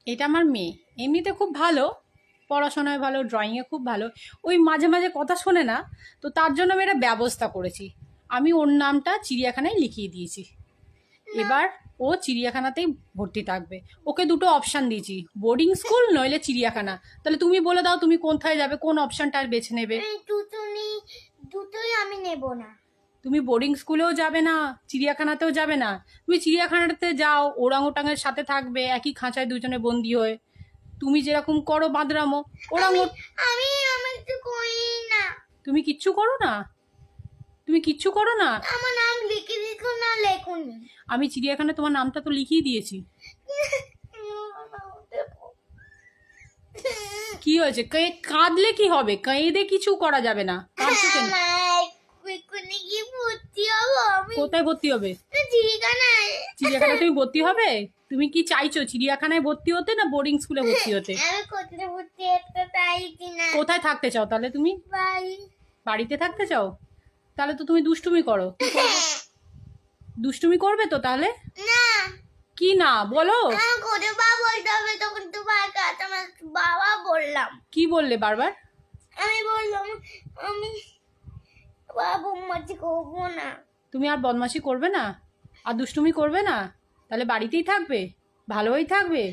এটা আমার মেয়ে, এমনিতে খুব ভালো, পড়াশোনায় ভালো, ড্রয়িংয়ে খুব ভালো। ওই মাঝে মাঝে কথা শোনে না, তো তার জন্য আমি একটা ব্যবস্থা করেছি। আমি ওর নামটা চিড়িয়াখানায় লিখিয়ে দিয়েছি। এবার ও চিড়িয়াখানাতেই ভর্তি থাকবে। ওকে দুটো অপশান দিয়েছি, বোর্ডিং স্কুল নইলে চিড়িয়াখানা। তাহলে তুমি বলে দাও তুমি কোথায় যাবে, কোন অপশানটা বেছে নেবে? দুটোই আমি নেব না। তুমি বোর্ডিং স্কুলেও যাবে না, চিড়িয়াখানাতেও যাবে না। তুমি চিড়িয়াখানাতে যাও, ওরাংওটাঙের সাথে থাকবে একই খাঁচায় দুজনে বন্দি হয়ে। তুমি যেরকম করো বাঁদরামো, ওরাং আমি আমি তো করি না। তুমি কিচ্ছু করো না? তুমি কিচ্ছু করো না? আমার নাম লিখে দিছো না লেখুনি? আমি চিড়িয়াখানায় তোমার নামটা তো লিখিয়ে দিয়েছি। কি হয়েছে? কাঁদলে কি হবে? কেঁদে কিছু করা যাবে না। কাঁদছো কেন? কোথায় ভর্তি হবে? চিড়িয়াখানায় তুমি ভর্তি হবে? তুমি কি চাইছো চিড়িয়াখানায় ভর্তি হতে না বোর্ডিং স্কুলে ভর্তি হতে? কোথায় থাকতে চাও তাহলে তুমি? বাড়িতে থাকতে চাও? তাহলে তো তুমি দুষ্টুমি করো। দুষ্টুমি করবে তো তাহলে? কি না বলো? বাবা বললাম। কি বললে বারবার? আমি বললাম আমি বদমাশি করবো না। তুমি আর বদমাশি করবে না, আর দুষ্টুমি করবে না, তাহলে বাড়িতেই থাকবে, ভালোই থাকবে।